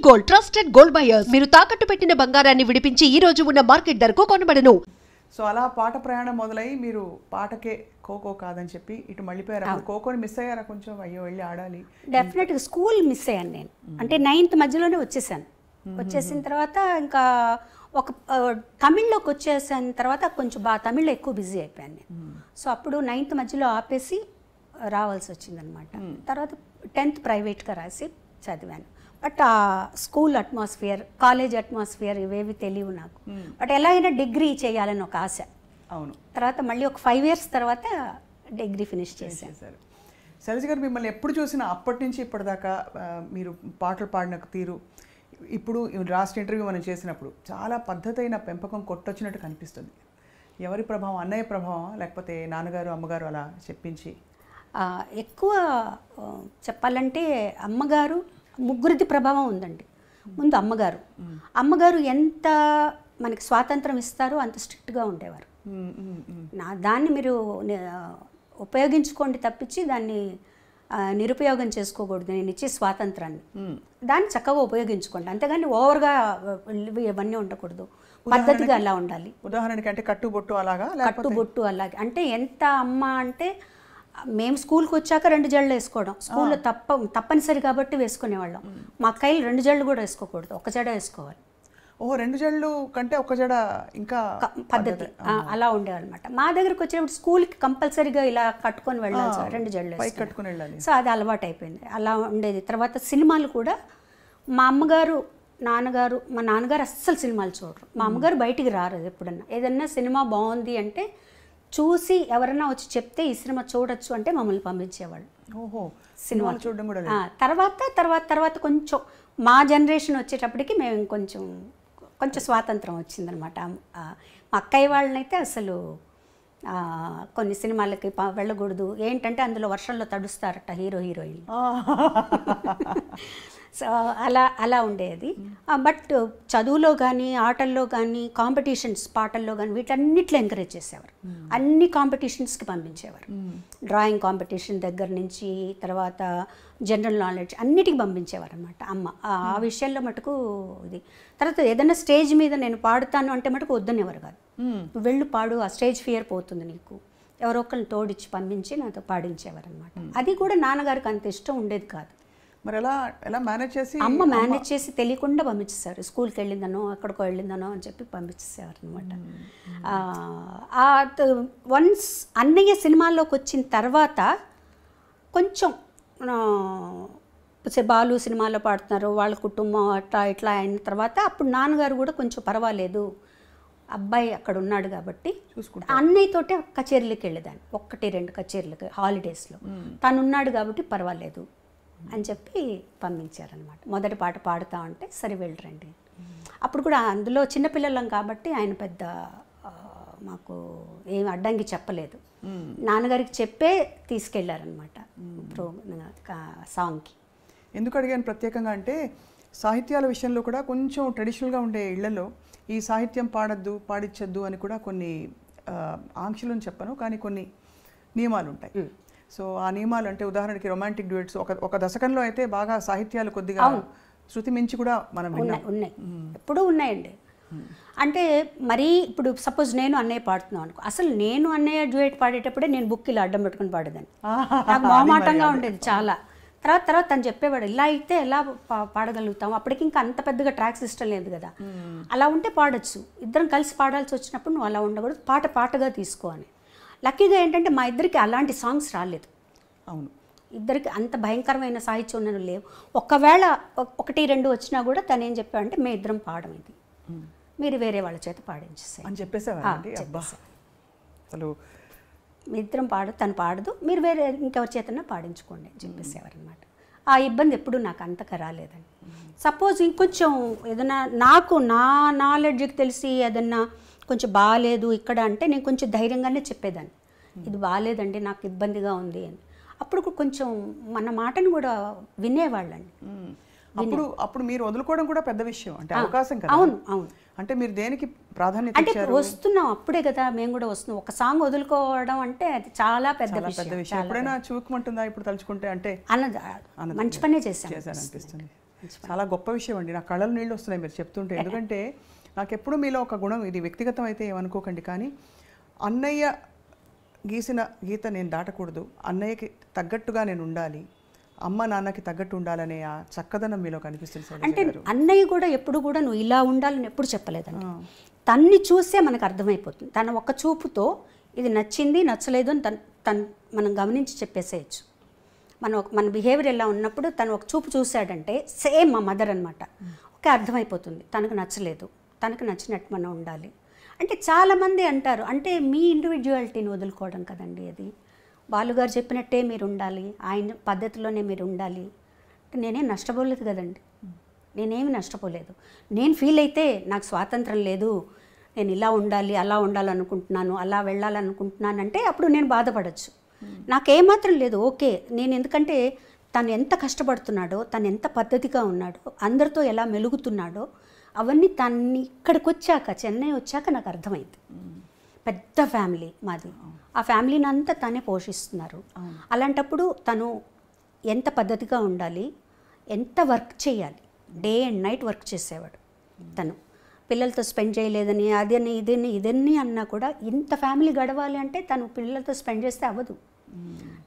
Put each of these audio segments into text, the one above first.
Gold trusted gold buyers మీరు తాకట్టు పెట్టిన బంగారాన్ని విడిపించి ఈ రోజు ఉన్న మార్కెట్ ధరకు కొనబడను. సో అలా పాట ప్రయాణం మొదలై మీరు పాటకే ఖోఖో కాదని చెప్పి ఇటు మళ్ళీపోయారు. ఖోఖోని మిస్ అయ్యారా కొంచెం? అయ్యో వెళ్ళి ఆడాలి. డెఫినెట్గా స్కూల్ మిస్ అయ్యాను నేను. అంటే 9th మధ్యలోనే వచ్చేసాను. వచ్చేసిన తర్వాత ఇంకా ఒక తమిళ్లోకి వచ్చేసిన తర్వాత కొంచెం బాగా తమిళ్లో ఎక్కువ బిజీ అయిపోయాను నేను. సో అప్పుడు 9th మధ్యలో ఆపేసి రావాల్సి వచ్చిందనమాట. తర్వాత 10th ప్రైవేట్గా రాసి చదివాను. బట్ ఆ స్కూల్ అట్మాస్ఫియర్, కాలేజ్ అట్మాస్ఫియర్ ఇవేవి తెలియవు నాకు. బట్ ఎలా అయినా డిగ్రీ చేయాలని ఒక ఆశ. అవును. తర్వాత మళ్ళీ ఒక 5 years తర్వాత డిగ్రీ ఫినిష్ చేశాను. శైలజ గారు, మిమ్మల్ని ఎప్పుడు చూసినా అప్పటి నుంచి ఇప్పటిదాకా మీరు పాటలు పాడిన తీరు, ఇప్పుడు లాస్ట్ ఇంటర్వ్యూ మనం చేసినప్పుడు చాలా పద్ధతైన పెంపకం కొట్టొచ్చినట్టు కనిపిస్తుంది. ఎవరి ప్రభావం? అన్నయ్య ప్రభావం లేకపోతే నాన్నగారు అమ్మగారు అలా చెప్పించి? ఎక్కువ చెప్పాలంటే అమ్మగారు, ముగ్గురిది ప్రభావం ఉందండి. ముందు అమ్మగారు ఎంత మనకి స్వాతంత్రం ఇస్తారో అంత స్ట్రిక్ట్గా ఉండేవారు. దాన్ని మీరు ఉపయోగించుకోండి తప్పించి దాన్ని నిరుపయోగం చేసుకోకూడదు. నేను ఇచ్చే స్వాతంత్రాన్ని దాన్ని చక్కగా ఉపయోగించుకోండి, అంతేగాని ఓవర్గా ఇవన్నీ ఉండకూడదు. పద్ధతిగా అలా ఉండాలి. ఉదాహరణకి అంటే కట్టుబొట్టు అలాగా? కట్టుబొట్టు అలాగే అంటే ఎంత అమ్మ అంటే మేము స్కూల్కి వచ్చాక 2 జడలు వేసుకోవడం స్కూల్లో తప్పనిసరి కాబట్టి వేసుకునేవాళ్ళం. మా అక్కయ్యలు 2 జడలు కూడా వేసుకోకూడదు, 1 జడ వేసుకోవాలి. 2 జడలు కంటే 1 జడ ఇంకా పద్ధతి అలా ఉండేవాళ్ళమాట. మా దగ్గరకు వచ్చేటప్పుడు స్కూల్కి కంపల్సరీగా ఇలా కట్టుకొని వెళ్ళాలి, 2 జడలు కట్టుకుని వెళ్ళాలి. సో అది అలవాటు అయిపోయింది, అలా ఉండేది. తర్వాత సినిమాలు కూడా మా అమ్మగారు మా నాన్నగారు అస్సలు సినిమాలు చూడరు. మా అమ్మగారు బయటికి రారు. ఎప్పుడన్నా ఏదన్నా సినిమా బాగుంది అంటే చూసి ఎవరన్నా వచ్చి చెప్తే ఈ సినిమా చూడొచ్చు అంటే మమ్మల్ని పంపించేవాళ్ళు. ఓహో, సినిమాలు చూడడం కూడా. తర్వాత కొంచెం మా జనరేషన్ వచ్చేటప్పటికి మేము కొంచెం స్వాతంత్రం వచ్చిందనమాట. మా అక్కయ్య వాళ్ళనైతే అసలు కొన్ని సినిమాలకి వెళ్ళకూడదు, ఏంటంటే అందులో వర్షంలో తడుస్తారట హీరోయిన్. సో అలా ఉండేది. బట్ చదువులో కానీ ఆటల్లో కానీ కాంపిటీషన్స్, పాటల్లో కానీ వీటన్నిట్లో ఎంకరేజ్ చేసేవారు. అన్ని కాంపిటీషన్స్కి పంపించేవారు. డ్రాయింగ్ కాంపిటీషన్ దగ్గర నుంచి తర్వాత జనరల్ నాలెడ్జ్ అన్నిటికీ పంపించేవారు అనమాట అమ్మ. ఆ విషయంలో మటుకు ఇది. తర్వాత ఏదైనా స్టేజ్ మీద నేను పాడుతాను అంటే మటుకు వద్దనేవారు కాదు. వెళ్ళు పాడు, ఆ స్టేజ్ ఫియర్ పోతుంది నీకు, ఎవరో ఒకరిని తోడిచ్చి పంపించి నాతో పాడించేవారు అనమాట. అది కూడా నాన్నగారికి అంత ఇష్టం ఉండేది కాదు. మరి ఎలా మేనేజ్ చేసి? అమ్మ మేనేజ్ చేసి తెలియకుండా పంపించేసారు. స్కూల్కి వెళ్ళిందనో ఎక్కడికో వెళ్ళిందనో అని చెప్పి పంపించేసేవారు అనమాట. వన్స్ అన్నయ్య సినిమాల్లోకి వచ్చిన తర్వాత కొంచెం బాలు సినిమాలో పాడుతున్నారు, వాళ్ళ కుటుంబం ఇట్లా అయిన తర్వాత అప్పుడు నాన్నగారు కూడా కొంచెం పర్వాలేదు, అబ్బాయి అక్కడ ఉన్నాడు కాబట్టి అన్నయ్యతోటే కచేరీలకు వెళ్ళేదాన్ని, 1-2 కచేరీలకు హాలిడేస్లో. తను ఉన్నాడు కాబట్టి పర్వాలేదు అని చెప్పి పంపించారనమాట. మొదటి పాట పాడుతా ఉంటే సరే వెళ్ళరండి. అప్పుడు కూడా అందులో చిన్నపిల్లలం కాబట్టి ఆయన పెద్ద మాకు ఏం అడ్డంకి చెప్పలేదు. నాన్నగారికి చెప్పే తీసుకెళ్లారనమాట సాంగ్కి. ఎందుకు అడిగాను ప్రత్యేకంగా అంటే సాహిత్యాల విషయంలో కూడా కొంచెం ట్రెడిషనల్గా ఉండే ఇళ్లలో ఈ సాహిత్యం పాడించద్దు అని కూడా కొన్ని ఆంక్షలను చెప్పను, కానీ కొన్ని నియమాలు ఉంటాయి. సో ఆ నియమాలు అంటే ఉదాహరణకి రొమాంటిక్ డ్యూయట్స్ ఒక దశకంలో అయితే బాగా సాహిత్యాలు కొద్దిగా శృతి మించి కూడా మనం ఉన్నాయి, ఎప్పుడూ ఉన్నాయండి. అంటే మరీ ఇప్పుడు సపోజ్ నేను అన్నయ్య పాడుతున్నాను అనుకో, అసలు నేను అన్నయ్య డ్యూయట్ పాడేటప్పుడే నేను బుక్ ఇలా అడ్డం పెట్టుకుని పాడేదాన్ని. నాకు మొహమాటంగా ఉండేది చాలా. తర్వాత తను చెప్పేవాడు, ఇలా అయితే ఎలా పాడగలుగుతాం, అప్పటికి ఇంకా అంత పెద్దగా ట్రాక్ సిస్టమ్ లేదు కదా, అలా ఉంటే పాడొచ్చు, ఇద్దరం కలిసి పాడాల్సి వచ్చినప్పుడు నువ్వు అలా ఉండకూడదు, పాటగా తీసుకో అని. లక్కీగా ఏంటంటే మా ఇద్దరికి అలాంటి సాంగ్స్ రాలేదు. అవును, ఇద్దరికి అంత భయంకరమైన సాహిత్యం ఉన్నవి లేవు. ఒకవేళ 1-2 వచ్చినా కూడా తను ఏం చెప్పాడంటే మేము ఇద్దరం పాడడం, ఇది మీరు వేరే వాళ్ళ చేత పాడించేసాయి అని చెప్పేసేవారండి. అసలు మీ ఇద్దరం తను పాడదు, మీరు వేరే ఇంకెవరి చేతన్నా పాడించుకోండి అని చెప్పేసేవారు అనమాట. ఆ ఇబ్బంది ఎప్పుడు నాకు అంతగా రాలేదండి. సపోజ్ ఇంకొంచెం ఏదైనా నాకు నా నాలెడ్జ్కి తెలిసి ఏదన్నా కొంచెం బాగాలేదు ఇక్కడ అంటే నేను కొంచెం ధైర్యంగానే చెప్పేదాన్ని, ఇది బాగాలేదండి నాకు ఇబ్బందిగా ఉంది అని. అప్పుడు కొంచెం మన మాటను కూడా వినేవాళ్ళండి. అప్పుడు మీరు వదులుకోవడం కూడా పెద్ద విషయం, అంటే అవకాశం కదా. అవును. అంటే మీరు దేనికి ప్రాధాన్యత అంటే వస్తున్నాం అప్పుడే కదా, మేము కూడా వస్తున్నాం. ఒక సాంగ్ వదులుకోవడం అంటే అది చాలా పెద్ద విషయం. ఎప్పుడైనా చూకమంటుందా ఇప్పుడు తలుచుకుంటే? అంటే మంచి పనే చేశాను అనిపిస్తుంది. చాలా గొప్ప విషయం అండి. నా కళ్ళలో నీళ్ళు వస్తున్నాయి మీరు చెప్తుంటే. ఎందుకంటే నాకు ఎప్పుడు మీలో ఒక గుణం, ఇది వ్యక్తిగతం అయితే ఏమనుకోకండి, కానీ అన్నయ్య గీసిన గీత నేను దాటకూడదు, అన్నయ్యకి తగ్గట్టుగా నేను ఉండాలి, అమ్మ నాన్నకి తగ్గట్టు ఉండాలనే ఆ చక్కదనం మీలో కనిపిస్తుంది శైలజ అంటే గారు. అన్నయ్య కూడా ఎప్పుడు కూడా నువ్వు ఇలా ఉండాలని ఎప్పుడు చెప్పలేదండి. తన్ని చూసే మనకు అర్థమైపోతుంది. తన ఒక్క చూపుతో ఇది నచ్చింది నచ్చలేదు అని తను మనం గమనించి చెప్పేసేయచ్చు. మన బిహేవియర్ ఎలా ఉన్నప్పుడు తను ఒక చూపు చూశాడంటే సేమ్ మా మదర్ అనమాట. ఓకే, అర్థమైపోతుంది తనకు నచ్చలేదు, తనకు నచ్చినట్టు మనం ఉండాలి. అంటే చాలామంది అంటారు, అంటే మీ ఇండివిజువాలిటీని వదులుకోవడం కదండి అది. బాలుగారు చెప్పినట్టే మీరు ఉండాలి, ఆయన పద్ధతిలోనే మీరు ఉండాలి. అంటే నేనేం నష్టపోలేదు కదండి, నేనేమి నష్టపోలేదు. నేను ఫీల్ అయితే నాకు స్వాతంత్రం లేదు, నేను ఇలా ఉండాలి అలా ఉండాలనుకుంటున్నాను, అలా వెళ్ళాలనుకుంటున్నాను అంటే అప్పుడు నేను బాధపడచ్చు. నాకేమాత్రం లేదు, ఓకే. నేను ఎందుకంటే తను ఎంత కష్టపడుతున్నాడో, తను ఎంత పద్ధతిగా ఉన్నాడో, అందరితో ఎలా మెలుగుతున్నాడో అవన్నీ తన్ని ఇక్కడికి వచ్చాక, చెన్నై వచ్చాక నాకు అర్థమైంది. పెద్ద ఫ్యామిలీ మాది, ఆ ఫ్యామిలీని అంతా తనే పోషిస్తున్నారు. అలాంటప్పుడు తను ఎంత పద్ధతిగా ఉండాలి, ఎంత వర్క్ చేయాలి, డే అండ్ నైట్ వర్క్ చేసేవాడు. తను పిల్లలతో స్పెండ్ చేయలేదని అదని ఇదన్నీ అన్నా కూడా ఇంత ఫ్యామిలీ గడవాలి అంటే తను పిల్లలతో స్పెండ్ చేస్తే అవ్వదు.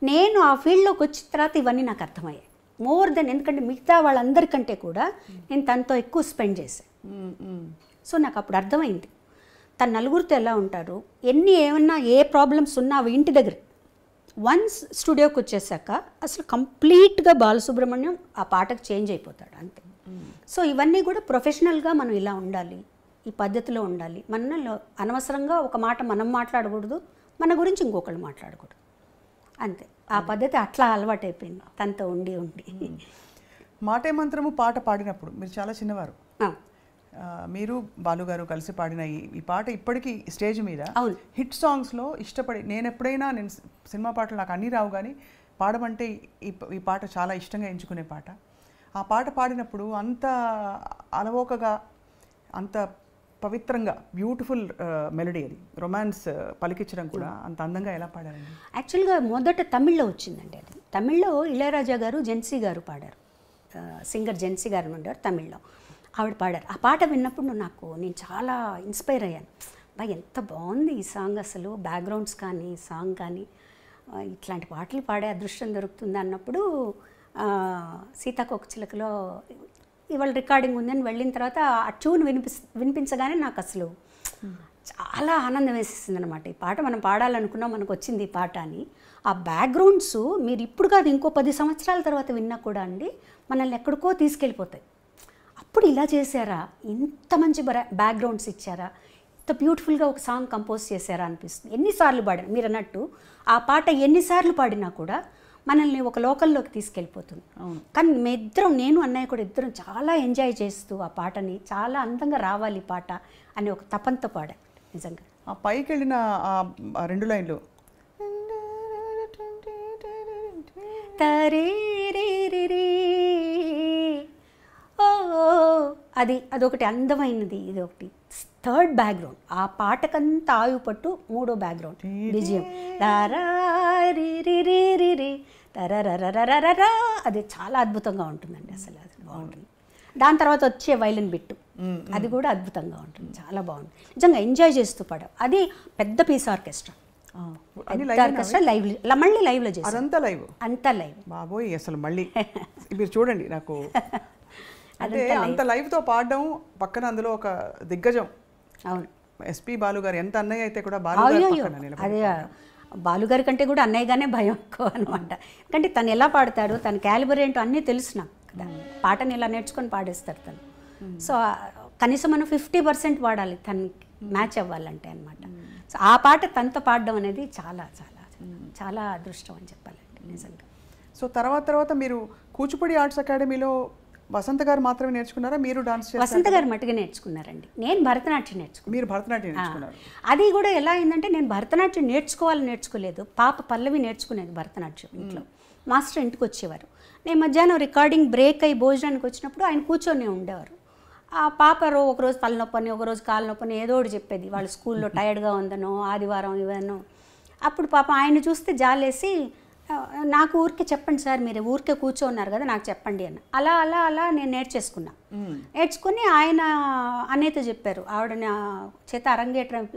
నేను ఆ ఫీల్డ్లోకి వచ్చిన తర్వాత ఇవన్నీ నాకు అర్థమయ్యాయి. మోర్ దెన్, ఎందుకంటే మిగతా వాళ్ళందరికంటే కూడా నేను తనతో ఎక్కువ స్పెండ్ చేశాను. సో నాకు అప్పుడు అర్థమైంది తను నలుగురితో ఎలా ఉంటారు, ఏమన్నా ఏ ప్రాబ్లమ్స్ ఉన్నా అవి ఇంటి దగ్గర. వన్స్ స్టూడియోకి వచ్చేసాక అసలు కంప్లీట్గా బాలసుబ్రహ్మణ్యం ఆ పాటకు చేంజ్ అయిపోతాడు అంతే. సో ఇవన్నీ కూడా ప్రొఫెషనల్గా మనం ఇలా ఉండాలి, ఈ పద్ధతిలో ఉండాలి. మనలో అనవసరంగా ఒక మాట మనం మాట్లాడకూడదు, మన గురించి ఇంకొకళ్ళు మాట్లాడకూడదు, అంతే. ఆ పద్ధతి అట్లా అలవాటైపోయింది తనతో ఉండి ఉండి. మాటే మంత్రము పాట పాడినప్పుడు మీరు చాలా చిన్నవారు, మీరు బాలుగారు కలిసి పాడిన ఈ పాట ఇప్పటికీ స్టేజ్ మీద హిట్ సాంగ్స్లో ఇష్టపడి, నేను ఎప్పుడైనా సినిమా పాటలు నాకు అన్నీ రావు కానీ పాడమంటే ఈ పాట చాలా ఇష్టంగా ఎంచుకునే పాట. ఆ పాట పాడినప్పుడు అంత అలవోకగా, అంత పవిత్రంగా, బ్యూటిఫుల్ మెలడీ, అది రొమాన్స్ పలికించడం కూడా అంత అందంగా ఎలా పాడారండి? యాక్చువల్గా మొదట తమిళ్లో వచ్చిందండి అది. తమిళ్లో ఇళయరాజా గారు, జెన్సీ గారు పాడారు, సింగర్ జెన్సీ గారు ఉండేవారు తమిళ్లో, ఆవిడ పాడారు. ఆ పాట విన్నప్పుడు నేను చాలా ఇన్స్పైర్ అయ్యాను. ఎంత బాగుంది ఈ సాంగ్, అసలు బ్యాక్గ్రౌండ్స్ కానీ సాంగ్ కానీ, ఇట్లాంటి పాటలు పాడే అదృష్టం దొరుకుతుంది అన్నప్పుడు సీతాకోకచిలకలో ఇవాళ రికార్డింగ్ ఉందని వెళ్ళిన తర్వాత ఆ ట్యూన్ వినిపించగానే నాకు అసలు చాలా ఆనందం వేసేసింది అనమాట. ఈ పాట మనం పాడాలనుకున్నాం, మనకు వచ్చింది ఈ పాట అని. ఆ బ్యాక్గ్రౌండ్స్ మీరు ఇప్పుడు కాదు ఇంకో 10 సంవత్సరాల తర్వాత విన్నా కూడా అండి మనల్ని ఎక్కడికో తీసుకెళ్ళిపోతాయి. అప్పుడు ఇలా చేశారా, ఇంత మంచి బ్యాక్గ్రౌండ్స్ ఇచ్చారా, ఇంత బ్యూటిఫుల్గా ఒక సాంగ్ కంపోజ్ చేశారా అనిపిస్తుంది. ఎన్నిసార్లు పాడాను మీరు అన్నట్టు, ఆ పాట ఎన్నిసార్లు పాడినా కూడా మనల్ని ఒక లోకల్లోకి తీసుకెళ్ళిపోతుంది. కానీ నేను అన్నయ్య కూడా ఇద్దరం చాలా ఎంజాయ్ చేస్తూ ఆ పాటని, చాలా అందంగా రావాలి పాట అని ఒక తపంతో పాడా. నిజంగా ఆ పైకి వెళ్ళిన ఆ 2 లైన్లు అదొకటి అందమైనది. ఇది ఒకటి థర్డ్ బ్యాక్గ్రౌండ్, ఆ పాటకంతా ఆయువు పట్టు మూడో బ్యాక్గ్రౌండ్ విజయం అది చాలా అద్భుతంగా ఉంటుందండి. అసలు అది బాగుంటుంది. దాని తర్వాత వచ్చే వైలిన్ బిట్టు అది కూడా అద్భుతంగా ఉంటుంది, చాలా బాగుంటుంది. నిజంగా ఎంజాయ్ చేస్తూ పాడాం. అది పెద్ద పీస్ ఆర్కెస్ట్రా, మళ్ళీ లైవ్లో చేసి అంతా లైవ్ బాబోయ్. అసలు మళ్ళీ మీరు చూడండి, నాకు అంటే అంత లైవ్తో పాడడం, పక్కన అందులో ఒక దిగ్గజం. అవును, ఎస్పి బాలు గారు. ఎంత అన్నయ్య అయితే కూడా అదే బాలుగారి కంటే కూడా అన్నయ్యగానే భయం ఎక్కువ అనమాట. ఎందుకంటే తను ఎలా పాడతాడు, తన క్యాలిబర్ ఏంటో అన్నీ తెలుసు నాకు కదా. పాటని ఇలా నేర్చుకొని పాడేస్తాడు తను. సో కనీసం మనం 50% పాడాలి తనకి మ్యాచ్ అవ్వాలంటే అనమాట. సో ఆ పాట తనతో పాడడం అనేది చాలా చాలా చాలా అదృష్టం అని చెప్పాలంటే నిజంగా. సో తర్వాత మీరు కూచిపూడి ఆర్ట్స్ అకాడమీలో వసంత గారు మాత్రమే నేర్చుకున్నారా, మీరు డాన్స్ చేశారా? వసంత గారు మట్టుగా నేర్చుకున్నారండి. నేను భరతనాట్యం నేర్చుకున్నాను. మీరు భరతనాట్యం నేర్చుకున్నారు. అది కూడా ఎలా అయిందంటే, నేను భరతనాట్యం నేర్చుకోలేదు. పాప పల్లవి నేర్చుకునేది భరతనాట్యం ఇంట్లో. మాస్టర్ ఇంటికి వచ్చేవారు. నేను మధ్యాహ్నం రికార్డింగ్ బ్రేక్ అయ్యి భోజనానికి వచ్చినప్పుడు ఆయన కూర్చొని ఉండేవారు. ఆ పాప ఒకరోజు తలనొప్పని, ఒకరోజు కాలు నొప్పని ఏదో ఒకటి చెప్పేది. వాళ్ళు స్కూల్లో టైర్డ్గా ఉందనో, ఆదివారం ఇవనో. అప్పుడు పాప ఆయన చూస్తే జాలేసి నాకు ఊరికే చెప్పండి సార్, మీరు ఊరికే కూర్చోన్నారు కదా, నాకు చెప్పండి అని. అలా అలా అలా నేను నేర్చేసుకున్నా. నేర్చుకుని ఆయన అన్నయ్యతో చెప్పారు, ఆవిడ నా చేత అరంగేట్రం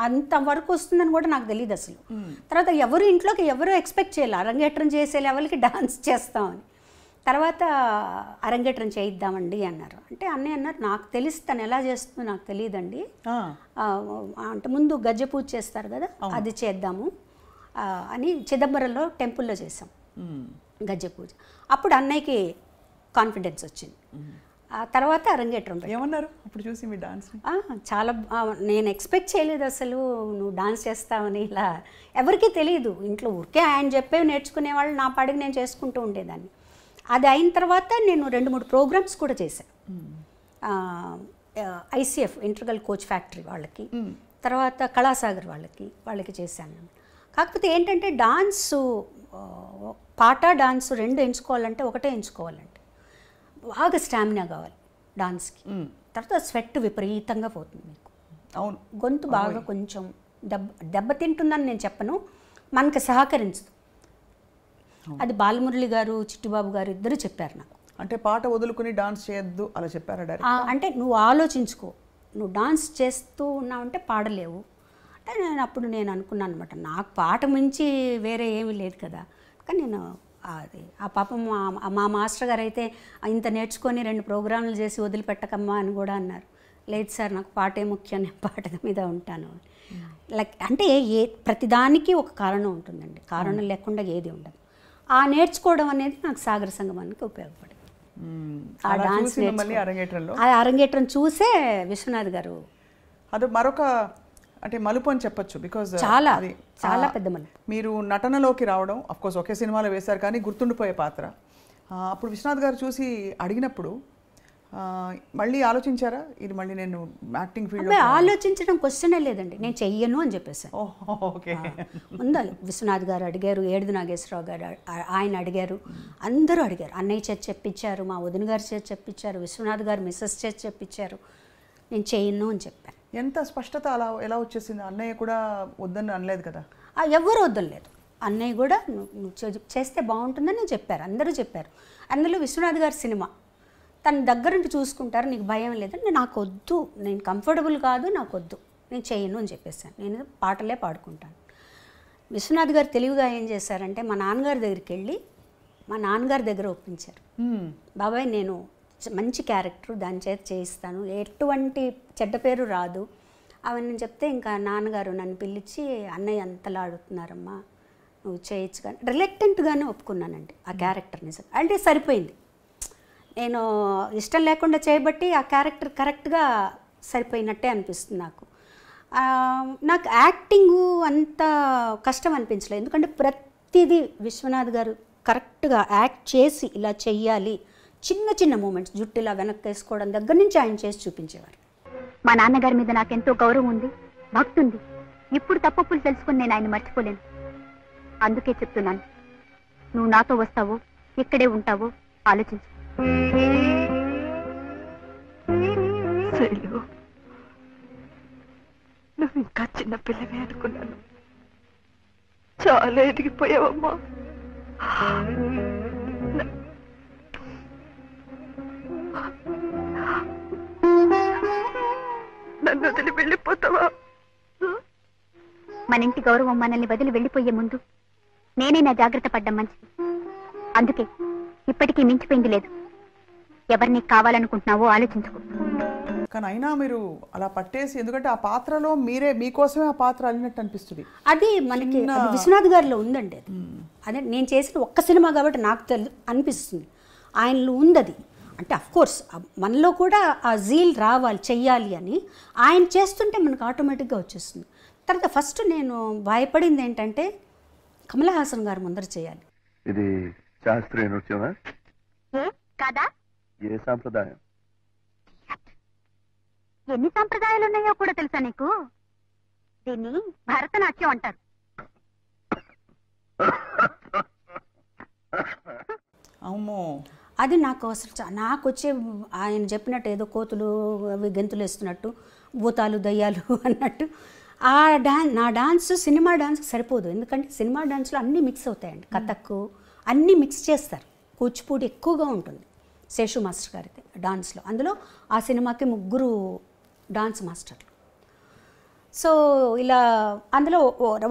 అంతవరకు వస్తుందని కూడా నాకు తెలియదు అసలు. తర్వాత ఎవరు ఇంట్లోకి ఎవరు ఎక్స్పెక్ట్ చేయాలి అరంగేట్రం చేసే లెవెల్కి డాన్స్ చేస్తామని. తర్వాత అరంగేట్రం చేయిద్దామండి అన్నారు. అంటే అన్నయ్య అన్నారు, నాకు తెలిసి తను ఎలా చేస్తుందో నాకు తెలియదండి, అంటే ముందు గజ్జె పూజ చేస్తారు కదా, అది చేద్దాము అని చిదంబరంలో టెంపుల్లో చేసాం గజ్జె పూజ. అప్పుడు అన్నయ్యకి కాన్ఫిడెన్స్ వచ్చింది. ఆ తర్వాత అరంగేట్రం ఏమన్నారు అప్పుడు చూసి మీ డాన్స్? చాలా నేను ఎక్స్పెక్ట్ చేయలేదు అసలు నువ్వు డాన్స్ చేస్తావని. ఇలా ఎవరికీ తెలియదు ఇంట్లో, ఊరికే ఆయన చెప్పేవి నేర్చుకునేవాళ్ళు, నా పాడికి నేను చేసుకుంటూ ఉండేదాన్ని. అది అయిన తర్వాత నేను 2-3 ప్రోగ్రామ్స్ కూడా చేశాను. ICF ఇంటర్గల్ కోచ్ ఫ్యాక్టరీ వాళ్ళకి, తర్వాత కళాసాగర్ వాళ్ళకి చేశాను. కాకపోతే ఏంటంటే డాన్సు, పాట డాన్సు 2 ఎంచుకోవాలంటే ఒకటే ఎంచుకోవాలంటే బాగా స్టామినా కావాలి డాన్స్కి. తర్వాత స్వెట్ విపరీతంగా పోతుంది మీకు. అవును, గొంతు బాగా కొంచెం దెబ్బతింటుందని నేను చెప్పను, మనకి సహకరించదు. అది బాలమురళి గారు, చిట్టిబాబు గారు ఇద్దరు చెప్పారు నాకు. అంటే పాట వదులుకుని డాన్స్ చేయొద్దు అలా చెప్పారా డైరెక్ట్? అంటే నువ్వు ఆలోచించుకో, నువ్వు డాన్స్ చేస్తూ ఉన్నావంటే పాడలేవు అంటే నేను అనుకున్నాను అనమాట. నాకు పాట మించి వేరే ఏమీ లేదు కదా. కానీ నేను అది ఆ పాపం మా మాస్టర్ గారు అయితే ఇంత నేర్చుకొని 2 ప్రోగ్రాంలు చేసి వదిలిపెట్టకమ్మా అని కూడా అన్నారు. లేదు సార్, నాకు పాటే ముఖ్యం, నేను పాట మీద ఉంటాను. లైక్ అంటే ప్రతిదానికి ఒక కారణం ఉంటుందండి, కారణం లేకుండా ఏది ఉండదు. ఆ నేర్చుకోవడం అనేది నాకు సాగర సంగమానికి ఉపయోగపడింది. ఆ డాన్స్ అరంగేట్రం చూసే విశ్వనాథ్ గారు అది మరొక అంటే మలుపు అని చెప్పొచ్చు. బికాజ్ చాలా చాలా పెద్ద మలుపు. మీరు నటనలోకి రావడం అఫ్కోర్స్ ఒకే సినిమాలో వేశారు కానీ గుర్తుండిపోయే పాత్ర. అప్పుడు విశ్వనాథ్ గారు చూసి అడిగినప్పుడు మళ్ళీ ఆలోచించారా, ఇది మళ్ళీ నేను యాక్టింగ్ ఫీల్డ్? ఆలోచించడం క్వశ్చనే లేదండి, నేను చెయ్యను అని చెప్పేసాను. ఓకే. ముందు విశ్వనాథ్ గారు అడిగారు, ఏడుది నాగేశ్వరరావు గారు ఆయన అడిగారు, అందరూ అడిగారు. అన్నయ్య చేతి చెప్పించారు, మా వదిన గారి చేతి చెప్పించారు, విశ్వనాథ్ గారు మిస్సెస్ చేతి చెప్పించారు. నేను చెయ్యను అని చెప్పాను. ఎంత స్పష్టత అలా ఎలా వచ్చేసింది? అన్నయ్య కూడా వద్దని అనలేదు కదా? ఎవరు వద్దలేదు, అన్నయ్య కూడా నువ్వు చేస్తే బాగుంటుందని చెప్పారు, అందరూ చెప్పారు. అందులో విశ్వనాథ్ గారి సినిమా తన దగ్గరుండి చూసుకుంటారు, నీకు భయం లేదంటే నాకు వద్దు, నేను కంఫర్టబుల్ కాదు, నాకు వద్దు, నేను చేయను అని చెప్పేసాను. నేను పాటలే పాడుకుంటాను. విశ్వనాథ్ గారు తెలివిగా ఏం చేశారంటే మా నాన్నగారి దగ్గరికి వెళ్ళి మా నాన్నగారి దగ్గర ఒప్పించారు. బాబాయ్ నేను మంచి క్యారెక్టర్, దాని చేత చేయిస్తాను, ఎటువంటి చెడ్డ పేరు రాదు అవన్నీ చెప్తే ఇంకా నాన్నగారు నన్ను పిలిచి అన్నయ్య అంతలా ఆడుతున్నారమ్మా నువ్వు చేయొచ్చు కానీ రిలక్టెంట్గానే ఒప్పుకున్నానండి ఆ క్యారెక్టర్. నిజం అంటే సరిపోయింది, నేను ఇష్టం లేకుండా చేయబట్టి ఆ క్యారెక్టర్ కరెక్ట్గా సరిపోయినట్టే అనిపిస్తుంది నాకు. నాకు యాక్టింగు అంత కష్టం అనిపించలేదు, ఎందుకంటే ప్రతిదీ విశ్వనాథ్ గారు కరెక్ట్గా యాక్ట్ చేసి ఇలా చెయ్యాలి, చిన్న చిన్న మూమెంట్స్ జుట్టు ఇలా వెనక్కి వేసుకోవడం దగ్గర నుంచి ఆయన చేసి చూపించేవారు. మా నాన్నగారి మీద నాకెంతో గౌరవం ఉంది, భక్తి ఉంది. ఇప్పుడు తప్పులు తెలుసుకుని నేను ఆయన మర్చిపోలేను. అందుకే చెప్తున్నాను, నువ్వు నాతో వస్తావో ఇక్కడే ఉంటావో ఆలోచించు. నువ్వు ఇంకా చిన్న పిల్లవే అనుకున్నాను, చాలా ఎదిగిపోయావమ్మా. నన్ను వదిలి వెళ్ళిపోతావా? మన ఇంటి గౌరవం మనల్ని వదిలి వెళ్ళిపోయే ముందు నేనే నా జాగ్రత్త పడ్డం మంచిది. అందుకే ఇప్పటికీ మించిపోయింది లేదు. ఎవరిని కావాలనుకుంటున్నావో ఆలోచించుకో. కానీ అయినా మీరు అలా పట్టేసి, ఎందుకంటే ఆ పాత్రలో మీరే మీకోసమే ఆ పాత్ర అల్లినట్టు అనిపిస్తుంది. అది మనకి విశ్వనాథ్ గారిలో ఉందండి. అది అదే నేను చేసిన ఒక్క సినిమా కాబట్టి నాకు అనిపిస్తుంది, ఆయనలో ఉంది అది. అంటే అఫ్కోర్స్ మనలో కూడా ఆ జీల్ రావాలి, చెయ్యాలి అని ఆయన చేస్తుంటే మనకు ఆటోమేటిక్గా వచ్చేస్తుంది. తర్వాత ఫస్ట్ నేను భయపడింది ఏంటంటే కమల్ హాసన్ గారు ముందర చేయాలి. ఇది శాస్త్రీయ నృత్యమా కాదా? ఏ సాంప్రదాయం? ఎన్ని సాంప్రదాయాలు ఉన్నాయో కూడా తెలుసా నీకు? దీన్ని భరతనాట్యం అంటారు. అమ్మో, అది నాకు అసలు నాకు వచ్చే ఆయన చెప్పినట్టు ఏదో కోతులు అవి గెంతులు వేస్తున్నట్టు, భూతాలు దయ్యాలు అన్నట్టు నా డాన్స్ సినిమా డాన్స్కి సరిపోదు, ఎందుకంటే సినిమా డాన్స్లో అన్నీ మిక్స్ అవుతాయండి. కథక్ అన్నీ మిక్స్ చేస్తారు, కూచిపూడి ఎక్కువగా ఉంటుంది శేషు మాస్టర్ గారికి డాన్స్లో. అందులో ఆ సినిమాకి 3 డాన్స్ మాస్టర్లు. సో ఇలా అందులో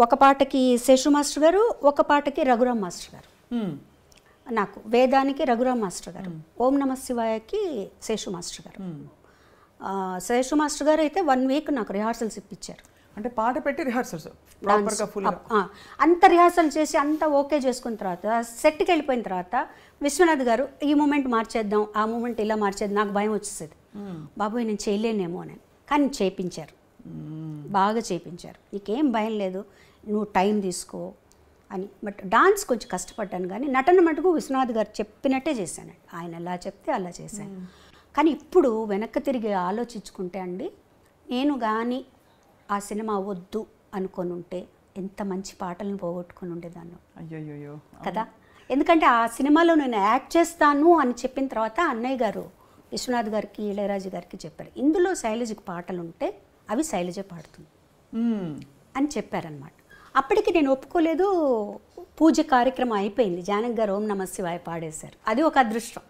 ఒక పాటకి శేషు మాస్టర్ గారు, ఒక పాటకి రఘురామ్ మాస్టర్ గారు. నాకు వేదానికి రఘురామ్ మాస్టర్ గారు, ఓం నమ శివాయకి శేషు మాస్టర్ గారు. శేషు మాస్టర్ గారు అయితే 1 వీక్ నాకు రిహార్సల్స్ ఇప్పించారు. అంటే పాట పెట్టి రిహార్సల్స్ ప్రాపర్గా ఫుల్ అంత రిహార్సల్ చేసి అంతా ఓకే చేసుకున్న తర్వాత సెట్కి వెళ్ళిపోయిన తర్వాత విశ్వనాథ్ గారు ఈ మూమెంట్ మార్చేద్దాం, ఆ మూమెంట్ ఇలా మార్చేద్దాం, నాకు భయం వచ్చేసేది, బాబోయ్ నేను చేయలేనేమో అని. కానీ చేయించారు, బాగా చేయించారు. నీకేం భయం లేదు, నువ్వు టైం తీసుకో అని. బట్ డాన్స్ కొంచెం కష్టపడ్డాను, కానీ నటన మటుకు విశ్వనాథ్ గారు చెప్పినట్టే చేశానండి. ఆయన ఎలా చెప్తే అలా చేశాను. కానీ ఇప్పుడు వెనక్కి తిరిగి ఆలోచించుకుంటే అండి, నేను కానీ ఆ సినిమా వద్దు అనుకొని ఉంటే ఎంత మంచి పాటలను పోగొట్టుకొని ఉండేదాన్ని. అయ్యో కదా, ఎందుకంటే ఆ సినిమాలో నేను యాక్ట్ చేస్తాను అని చెప్పిన తర్వాత అన్నయ్య గారు విశ్వనాథ్ గారికి ఇళయరాజు గారికి చెప్పారు, ఇందులో శైలజకి పాటలు ఉంటే అవి శైలజ పాడుతుంది అని చెప్పారనమాట. అప్పటికి నేను ఒప్పుకోలేదు. పూజ కార్యక్రమం అయిపోయింది, జానకి గారు ఓం నమ శివాయ పాడేశారు. అది ఒక అదృష్టం.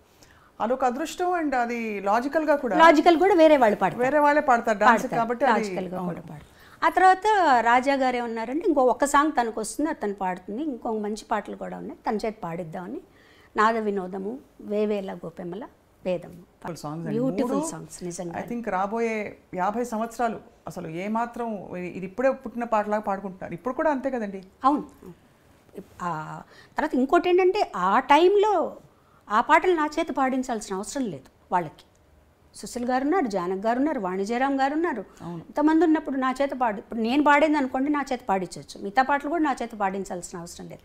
అదొక అదృష్టం. అండ్ అది లాజికల్ కూడా వేరే వాళ్ళు పాడతారు, వేరే వాళ్ళే పాడతారు డాన్స్ కాబట్టి లాజికల్గా కూడా పాడతారు. ఆ తర్వాత రాజా గారు ఏమన్నారంటే ఒక్క సాంగ్ తనకు వస్తుంది, అది తను పాడుతుంది, ఇంకో మంచి పాటలు కూడా ఉన్నాయి, తన చేతి పాడిద్దామని నాద వినోదము, వేవేల గోపెమ్మల వేదము, బ్యూటిఫుల్ సాంగ్స్. నిజంగా ఐ థింక్ రాబోయే 50 సంవత్సరాలు అసలు ఏమాత్రం ఇది ఇప్పుడే పుట్టిన పాటలాగా పాడుకుంటున్నారు. ఇప్పుడు కూడా అంతే కదండి. అవును. తర్వాత ఇంకోటి ఏంటంటే ఆ టైంలో ఆ పాటలు నా చేతి పాడించాల్సిన అవసరం లేదు వాళ్ళకి. సుశీల్ గారు ఉన్నారు, జానక్ గారు ఉన్నారు, వాణిజ్యరామ్ గారు ఉన్నారు, ఇంతమంది ఉన్నప్పుడు నా చేత ఇప్పుడు నేను పాడింది అనుకోండి, నా చేత పాడించవచ్చు. మిగతా పాటలు కూడా నా చేత పాడించాల్సిన అవసరం లేదు.